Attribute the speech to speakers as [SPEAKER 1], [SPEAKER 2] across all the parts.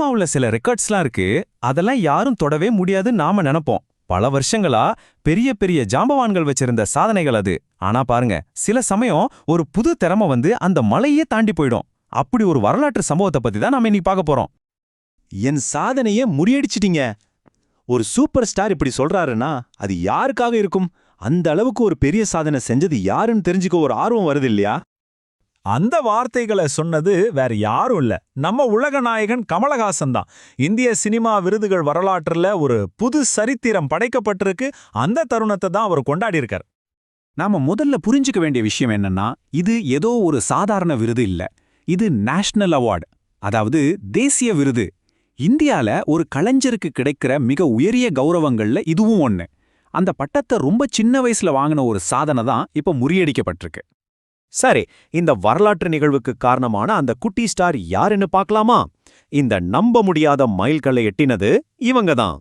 [SPEAKER 1] சினிமாவுல சில ரெக்கார்ட்ஸ்லாம் இருக்கு, அதெல்லாம் யாரும் தொடவே முடியாதுன்னு நாம நினைப்போம். பல வருஷங்களா பெரிய பெரிய ஜாம்பவான்கள் வச்சிருந்த சாதனைகள் அது. ஆனா பாருங்க, சில சமயம் ஒரு புது திறமை வந்து அந்த மலையே தாண்டி போயிடும். அப்படி ஒரு வரலாற்று சம்பவத்தை பத்தி தான் நாம இன்னைக்கு பார்க்க போறோம்.
[SPEAKER 2] என் சாதனையை முறியடிச்சிட்டீங்க. ஒரு சூப்பர் ஸ்டார் இப்படி சொல்றாருன்னா அது யாருக்காக இருக்கும்? அந்த அளவுக்கு ஒரு பெரிய சாதனை செஞ்சது யாருன்னு தெரிஞ்சுக்க ஒரு ஆர்வம் வருது இல்லையா?
[SPEAKER 3] அந்த வார்த்தைகளை சொன்னது வேற யாரும் இல்ல, நம்ம உலக நாயகன் கமலஹாசன் தான். இந்திய சினிமா விருதுகள் வரலாற்றுல ஒரு புது சரித்திரம் படைக்கப்பட்டிருக்கு. அந்த தருணத்தை தான் அவர் கொண்டாடி இருக்கார்.
[SPEAKER 1] நாம முதல்ல புரிஞ்சுக்க வேண்டிய விஷயம் என்னன்னா, இது ஏதோ ஒரு சாதாரண விருது இல்ல. இது நேஷனல் அவார்டு, அதாவது தேசிய விருது. இந்தியால ஒரு கலைஞருக்கு கிடைக்கிற மிக உயரிய கௌரவங்கள்ல இதுவும் ஒண்ணு. அந்த பட்டத்தை ரொம்ப சின்ன வயசுல வாங்கின ஒரு சாதனை தான் இப்ப முறியடிக்கப்பட்டிருக்கு.
[SPEAKER 2] சரி, இந்த வரலாற்று நிகழ்வுக்கு காரணமான அந்த குட்டி ஸ்டார் யாருன்னு பார்க்கலாமா? இந்த நம்ப முடியாத மைல்கல்லை எட்டினது இவங்க தான்.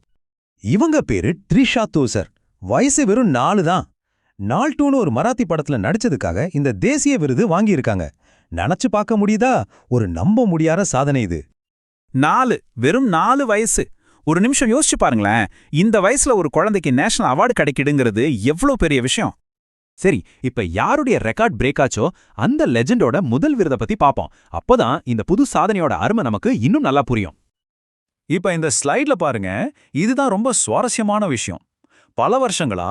[SPEAKER 4] இவங்க பேரு த்ரிஷா தோசர். வயசு வெறும் 4 தான். நாள் 2ன்னு ஒரு மராத்தி படத்துல நடிச்சதுக்காக இந்த தேசிய விருது வாங்கியிருக்காங்க. நினைச்சு பார்க்க முடியுதா? ஒரு நம்ப முடியாத சாதனை இது.
[SPEAKER 3] 4, வெறும் 4 வயசு. ஒரு நிமிஷம் யோசிச்சு பாருங்களேன். இந்த வயசுல ஒரு குழந்தைக்கு நேஷனல் அவார்டு கிடைக்கிடுங்கிறது எவ்வளோ பெரிய விஷயம்.
[SPEAKER 1] சரி, இப்ப யாருடைய ரெக்கார்ட் பிரேக் ஆச்சோ அந்த லெஜெண்டோட முதல் விருதை பத்தி பாப்போம். அப்போதான் இந்த புது சாதனையோட அருமை நமக்கு இன்னும் நல்லா புரியும்.
[SPEAKER 3] இப்ப இந்த ஸ்லைட்ல பாருங்க, இதுதான் ரொம்ப சுவாரஸ்யமான விஷயம். பல வருஷங்களா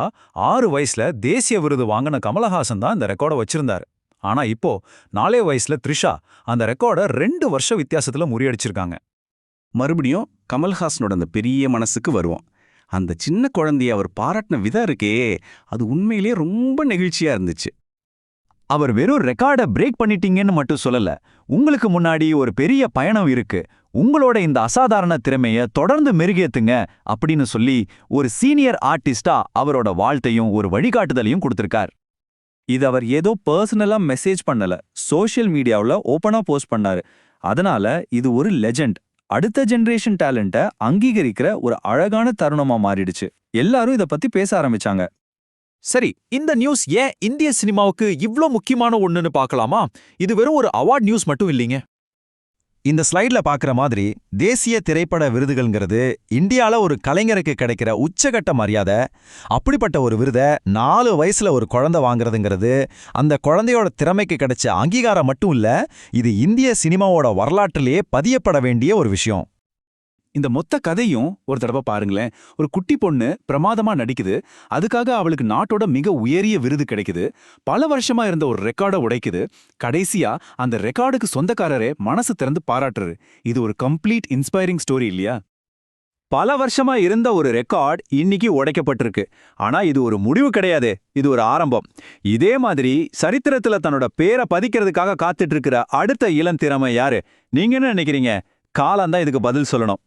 [SPEAKER 3] 6 வயசுல தேசிய விருது வாங்கின கமலஹாசன் தான் இந்த ரெக்கார்டை வச்சிருந்தாரு. ஆனா இப்போ 4 வயசுல த்ரிஷா அந்த ரெக்கார்டை 2 வருஷ வித்தியாசத்துல முறியடிச்சிருக்காங்க.
[SPEAKER 5] மறுபடியும் கமல்ஹாசனோட அந்த பெரிய மனசுக்கு வருவோம். அந்த சின்ன குழந்தைய அவர் பாராட்டின விதம் இருக்கே, அது உண்மையிலேயே ரொம்ப நெகிழ்ச்சியா இருந்துச்சு.
[SPEAKER 2] அவர் வெறும் ரெக்கார்டை பிரேக் பண்ணிட்டீங்கன்னு மட்டும் சொல்லல, உங்களுக்கு முன்னாடி ஒரு பெரிய பயணம் இருக்கு, உங்களோட இந்த அசாதாரண திறமைய தொடர்ந்து மெருகேத்துங்க அப்படின்னு சொல்லி ஒரு சீனியர் ஆர்டிஸ்டா அவரோட வாழ்த்தையும் ஒரு வழிகாட்டுதலையும் கொடுத்திருக்கார்.
[SPEAKER 6] இது அவர் ஏதோ பர்சனலா மெசேஜ் பண்ணல, சோஷியல் மீடியாவுல ஓப்பனா போஸ்ட் பண்ணாரு. அதனால இது ஒரு லெஜெண்ட், அடுத்த ஜெனரேஷன் டேலண்ட்டை அங்கீகரிக்கிற ஒரு அழகான தருணமா மாறிடுச்சு. எல்லாரும் இத பத்தி பேச ஆரம்பிச்சாங்க.
[SPEAKER 1] சரி, இந்த நியூஸ் ஏன் இந்திய சினிமாவுக்கு இவ்ளோ முக்கியமான ஒண்ணுன்னு பார்க்கலாமா? இது வெறும் ஒரு அவார்ட் நியூஸ் மட்டும் இல்லைங்க.
[SPEAKER 4] இந்த ஸ்லைட்ல பார்க்குற மாதிரி தேசிய திரைப்பட விருதுகள்ங்கிறது இந்தியால ஒரு கலைஞருக்கு கிடைக்கிற உச்சகட்ட மரியாதை. அப்படிப்பட்ட ஒரு விருதை 4 வயசுல ஒரு குழந்தை வாங்குறதுங்கிறது அந்த குழந்தையோட திறமைக்கு கிடைச்ச அங்கீகாரம் மட்டும் இல்ல, இது இந்திய சினிமாவோட வரலாற்றிலேயே பதியப்பட வேண்டிய ஒரு விஷயம்.
[SPEAKER 3] இந்த மொத்த கதையும் ஒரு தடவை பாருங்களேன். ஒரு குட்டி பொண்ணு பிரமாதமா நடிக்குது, அதுக்காக அவளுக்கு நாட்டோட மிக உயரிய விருது கிடைக்குது. பல வருஷமா இருந்த ஒரு ரெக்கார்டை உடைக்குது. கடைசியா அந்த ரெக்கார்டுக்கு சொந்தக்காரரே மனசு திறந்து பாராட்டுறாரு. இது ஒரு கம்ப்ளீட் இன்ஸ்பைரிங் ஸ்டோரி இல்லையா?
[SPEAKER 2] பல வருஷமா இருந்த ஒரு ரெக்கார்ட் இன்னைக்கு உடைக்கப்பட்டிருக்கு. ஆனா இது ஒரு முடிவு கிடையாது, இது ஒரு ஆரம்பம். இதே மாதிரி சரித்திரத்துல தன்னோட பேரை பதிக்கிறதுக்காக காத்துட்டு இருக்கிற அடுத்த இளம் திறமை யாரு? நீங்க என்ன நினைக்கிறீங்க? காலம்தான் இதுக்கு பதில் சொல்லணும்.